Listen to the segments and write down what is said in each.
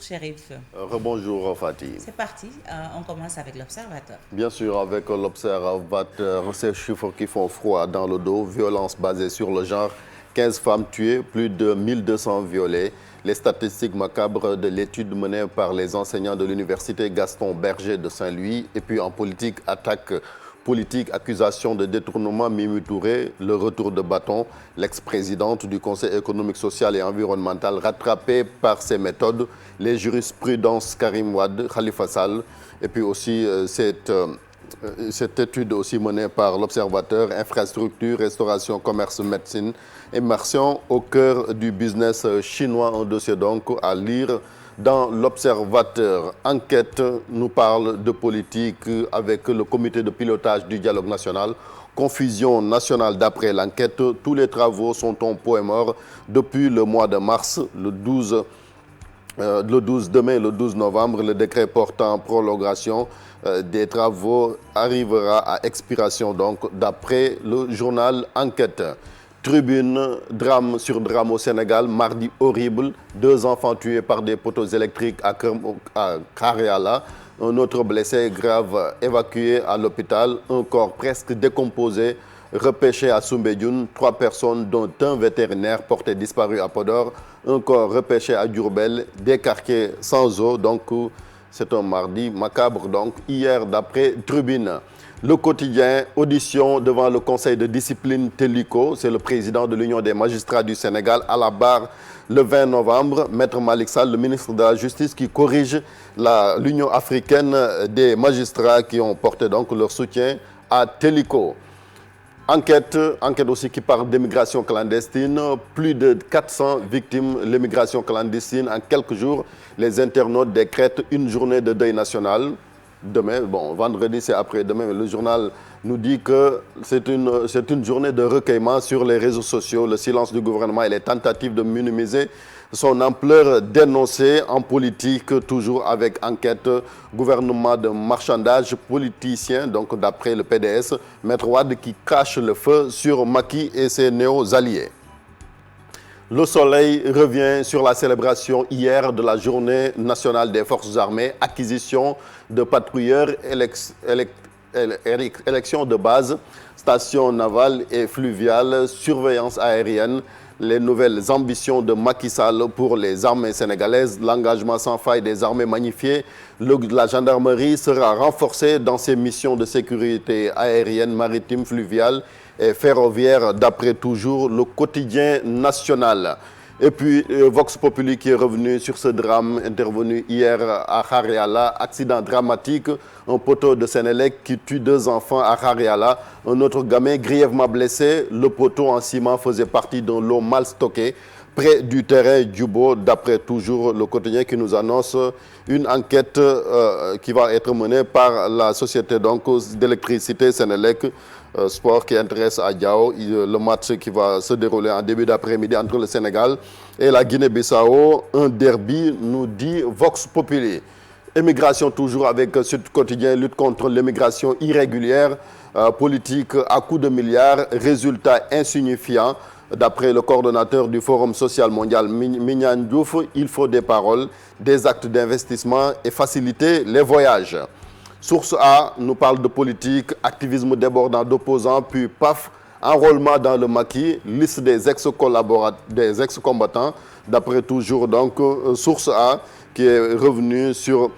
Chérif. Rebonjour Fatih. C'est parti, on commence avec l'observateur. Bien sûr, avec l'observateur, ces chiffres qui font froid dans le dos, violence basée sur le genre, 15 femmes tuées, plus de 1200 violées. Les statistiques macabres de l'étude menée par les enseignants de l'université Gaston Berger de Saint-Louis. Et puis en politique, attaque politique, accusation de détournement, Mimi Touré, le retour de bâton, l'ex-présidente du Conseil économique, social et environnemental rattrapée par ses méthodes, les jurisprudences Karim Wade, Khalifa Sall, et puis aussi cette étude aussi menée par l'Observateur, infrastructure, restauration, commerce, médecine, immersion au cœur du business chinois, un dossier donc à lire dans l'Observateur. Enquête nous parle de politique avec le comité de pilotage du dialogue national. Confusion nationale d'après l'enquête. Tous les travaux sont en point mort depuis le mois de mars. Le 12 demain, le 12 novembre, le décret portant prolongation des travaux arrivera à expiration donc d'après le journal Enquête. Tribune, drame sur drame au Sénégal, mardi horrible, 2 enfants tués par des poteaux électriques à Kariala, un autre blessé grave évacué à l'hôpital, un corps presque décomposé repêché à Soumbédioune, 3 personnes dont un vétérinaire porté disparu à Podor, un corps repêché à Diourbel, des quartiers sans eau, donc c'est un mardi macabre donc hier d'après Tribune. Le quotidien, audition devant le conseil de discipline Télico, c'est le président de l'Union des magistrats du Sénégal à la barre le 20 novembre. Maître Malick Sall, le ministre de la Justice, qui corrige l'Union africaine des magistrats qui ont porté donc leur soutien à Télico. Enquête aussi qui parle d'immigration clandestine, plus de 400 victimes de l'immigration clandestine en quelques jours. Les internautes décrètent une journée de deuil national. Demain, vendredi c'est après-demain, mais le journal nous dit que c'est une journée de recueillement sur les réseaux sociaux. Le silence du gouvernement et les tentatives de minimiser son ampleur dénoncée en politique, toujours avec enquête, gouvernement de marchandage politicien, donc d'après le PDS, Maître Wade qui cache le feu sur Macky et ses néo-alliés. Le Soleil revient sur la célébration hier de la Journée nationale des forces armées, acquisition de patrouilleurs, élection de base, station navale et fluviale, surveillance aérienne, les nouvelles ambitions de Macky Sall pour les armées sénégalaises, l'engagement sans faille des armées magnifiées, la gendarmerie sera renforcée dans ses missions de sécurité aérienne, maritime, fluviale et ferroviaire, d'après toujours le quotidien national. Et puis Vox Populi qui est revenu sur ce drame intervenu hier à Khariala, accident dramatique, un poteau de Sénélec qui tue 2 enfants à Khariala, un autre gamin grièvement blessé, le poteau en ciment faisait partie d'un lot mal stocké près du terrain Djubo, d'après toujours le quotidien qui nous annonce une enquête qui va être menée par la société d'électricité Sénélec. Sport qui intéresse à Diao, le match qui va se dérouler en début d'après-midi entre le Sénégal et la Guinée-Bissau, un derby, nous dit Vox Populi. Émigration toujours avec Sud Quotidien, lutte contre l'immigration irrégulière, politique à coups de milliards, résultats insignifiants. D'après le coordonnateur du Forum social mondial, Mignane Diouf, il faut des paroles, des actes d'investissement et faciliter les voyages. Source A nous parle de politique, activisme débordant d'opposants, puis paf, enrôlement dans le maquis, liste des ex-combattants, d'après toujours donc Source A qui est revenu sur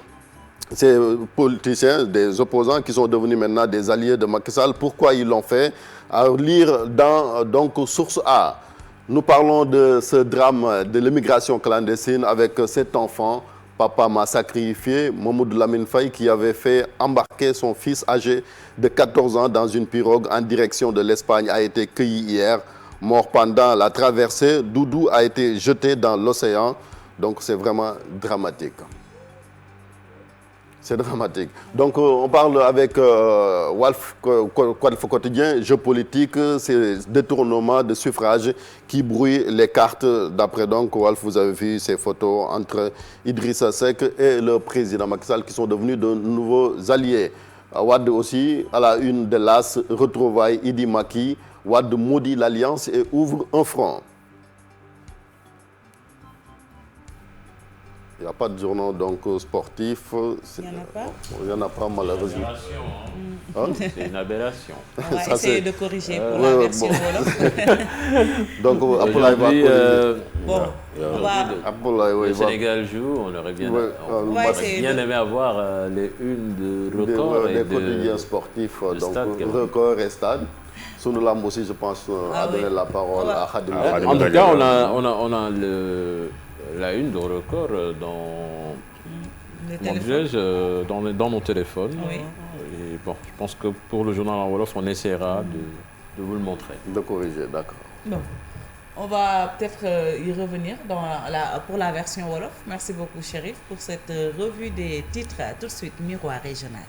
ces politiciens, des opposants qui sont devenus maintenant des alliés de Macky Sall. Pourquoi ils l'ont fait? À lire dans donc Source A. Nous parlons de ce drame de l'immigration clandestine avec cet enfant. Papa m'a sacrifié, Mamoudou Lamine Faye, qui avait fait embarquer son fils âgé de 14 ans dans une pirogue en direction de l'Espagne, a été cueilli hier. Mort pendant la traversée, Doudou a été jeté dans l'océan. Donc c'est vraiment dramatique. C'est dramatique. Donc on parle avec Walf Quotidien, jeu politique, c'est détournement de suffrage qui brouille les cartes. D'après donc Walf, vous avez vu ces photos entre Idrissa Seck et le président Macky Sall qui sont devenus de nouveaux alliés. Wade aussi, à la une de l'AS, retrouvailles Idi Macky. Wade maudit l'alliance et ouvre un front. Il n'y a pas de journaux donc sportifs. Il n'y en a pas? Il n'y en a pas malheureusement. Hein? C'est une aberration. On va Ça, essayer c'est- de corriger pour Ouais, la ouais, version bon. Wolof. Donc Abdoulaye va Aujourd'hui, corriger. Bon, on va... Abdoulaye, oui, le va. Sénégal joue, on aurait bien, Ouais, on va aurait essayer bien de- aimé avoir les unes de record Des et quotidiens de... sportifs, de donc Stade, quand même. record et stade. Sunu Lamb aussi, je pense, Ah a oui. donné la parole Ouais. à Khadim. Ah, Khadim. En tout Khadim cas, Dagalo. on a la une de record dans, Le comment téléphone. dirais-je, dans nos téléphones. Oui. Et bon, je pense que pour le journal en Wolof, on essaiera de vous le montrer. De corriger, d'accord. Bon, on va peut-être y revenir pour la version Wolof. Merci beaucoup, Chérif, pour cette revue des titres. Tout de suite, Miroir régional.